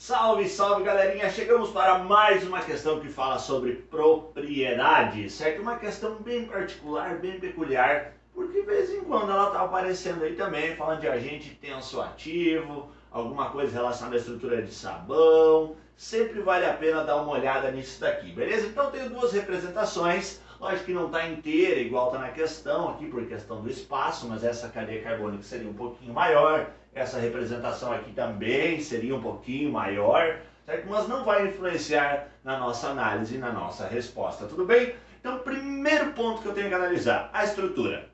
Salve, salve galerinha! Chegamos para mais uma questão que fala sobre propriedade, certo? Uma questão bem particular, bem peculiar, porque de vez em quando ela está aparecendo aí também, falando de agente tensoativo, alguma coisa relacionada à estrutura de sabão. Sempre vale a pena dar uma olhada nisso daqui, beleza? Então tenho duas representações. Lógico que não está inteira, igual está na questão aqui, por questão do espaço, mas essa cadeia carbônica seria um pouquinho maior. Essa representação aqui também seria um pouquinho maior, certo? Mas não vai influenciar na nossa análise e na nossa resposta, tudo bem? Então, primeiro ponto que eu tenho que analisar, a estrutura,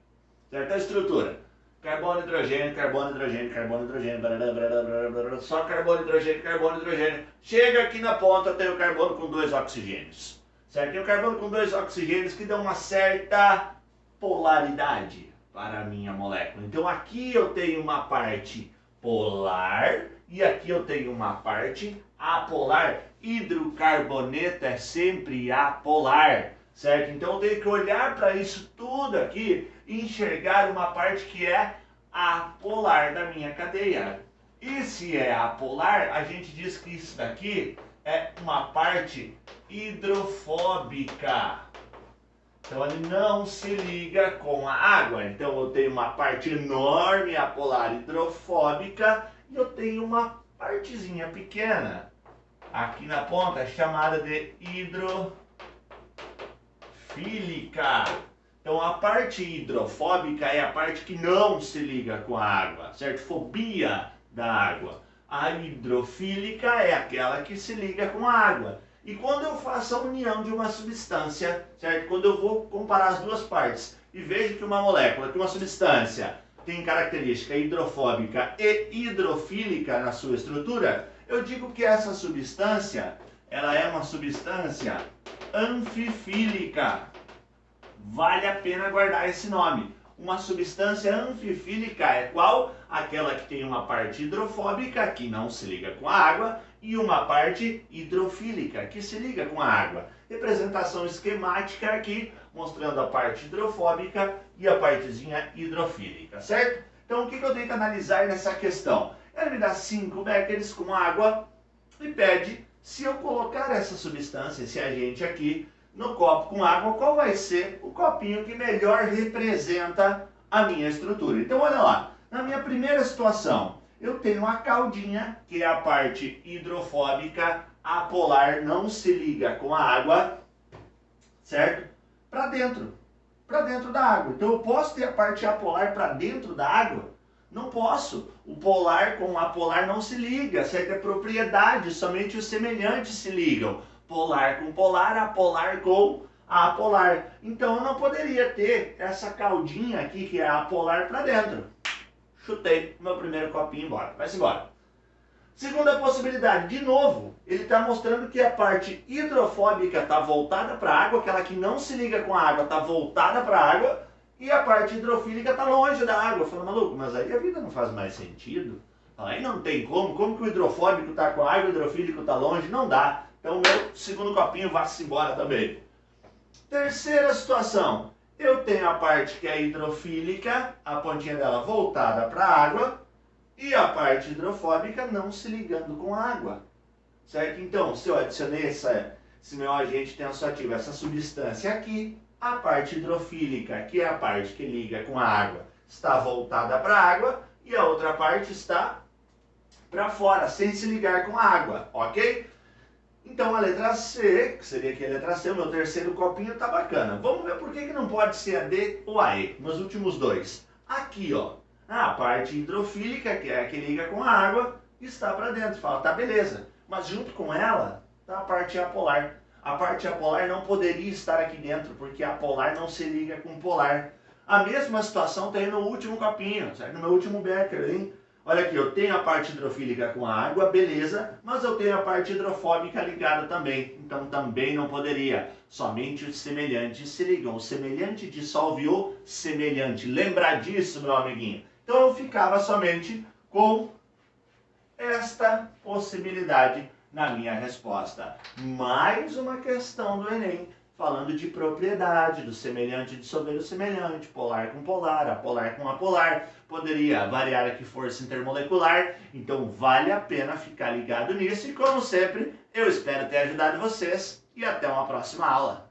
certo? A estrutura. Carbono, hidrogênio, carbono, hidrogênio, carbono, hidrogênio, só carbono, hidrogênio, carbono, hidrogênio. Chega aqui na ponta, tem o carbono com 2 oxigênios, certo? Tem o carbono com 2 oxigênios que dão uma certa polaridade para a minha molécula. Então aqui eu tenho uma parte polar e aqui eu tenho uma parte apolar. Hidrocarboneto é sempre apolar, certo? Então eu tenho que olhar para isso tudo aqui e enxergar uma parte que é apolar da minha cadeia. E se é apolar, a gente diz que isso daqui é uma parte hidrofóbica. Então ele não se liga com a água. Então eu tenho uma parte enorme apolar hidrofóbica e eu tenho uma partezinha pequena aqui na ponta chamada de hidrofílica. Então a parte hidrofóbica é a parte que não se liga com a água, certo? Fobia da água. A hidrofílica é aquela que se liga com a água. E quando eu faço a união de uma substância, certo? Quando eu vou comparar as duas partes e vejo que uma molécula, que uma substância tem característica hidrofóbica e hidrofílica na sua estrutura, eu digo que essa substância, ela é uma substância anfifílica. Vale a pena guardar esse nome. Uma substância anfifílica é qual? Aquela que tem uma parte hidrofóbica, que não se liga com a água, e uma parte hidrofílica, que se liga com a água. Representação esquemática aqui, mostrando a parte hidrofóbica e a partezinha hidrofílica, certo? Então o que eu tenho que analisar nessa questão? Ele me dá 5 becquerels com água e pede se eu colocar essa substância, esse agente aqui, no copo com água, qual vai ser o copinho que melhor representa a minha estrutura. Então olha lá, na minha primeira situação, eu tenho a caldinha, que é a parte hidrofóbica, apolar, não se liga com a água, certo? Para dentro da água. Então eu posso ter a parte apolar para dentro da água? Não posso. O polar com o apolar não se liga, certo? É propriedade, somente os semelhantes se ligam. Polar com polar, apolar com apolar. Então eu não poderia ter essa caldinha aqui, que é apolar, para dentro. Chutei o meu primeiro copinho embora. Vai-se embora. Segunda possibilidade, de novo, ele está mostrando que a parte hidrofóbica está voltada para a água, aquela que não se liga com a água está voltada para a água, e a parte hidrofílica está longe da água. Eu falo, maluco, mas aí a vida não faz mais sentido. Aí não tem como que o hidrofóbico está com a água e o hidrofílico está longe? Não dá. Então o meu segundo copinho vai-se embora também. Terceira situação, eu tenho a parte que é hidrofílica, a pontinha dela voltada para a água, e a parte hidrofóbica não se ligando com a água, certo? Então, se eu adicionei esse meu agente tensoativo, essa substância aqui, a parte hidrofílica, que é a parte que liga com a água, está voltada para a água, e a outra parte está para fora, sem se ligar com a água, ok? Então a letra C, que seria aqui a letra C, o meu terceiro copinho tá bacana. Vamos ver por que não pode ser a D ou a E, nos últimos dois. Aqui, ó, a parte hidrofílica, que é a que liga com a água, está para dentro. Fala, tá beleza. Mas junto com ela, tá a parte apolar. A parte apolar não poderia estar aqui dentro, porque a polar não se liga com polar. A mesma situação tem no último copinho, certo? No meu último becker, hein? Olha aqui, eu tenho a parte hidrofílica com a água, beleza, mas eu tenho a parte hidrofóbica ligada também, então também não poderia. Somente os semelhantes se ligam. O semelhante dissolve o semelhante. Lembra disso, meu amiguinho? Então eu ficava somente com esta possibilidade na minha resposta. Mais uma questão do Enem falando de propriedade, do semelhante dissolver o semelhante, polar com polar, apolar com apolar, poderia variar aqui força intermolecular, então vale a pena ficar ligado nisso e como sempre, eu espero ter ajudado vocês e até uma próxima aula.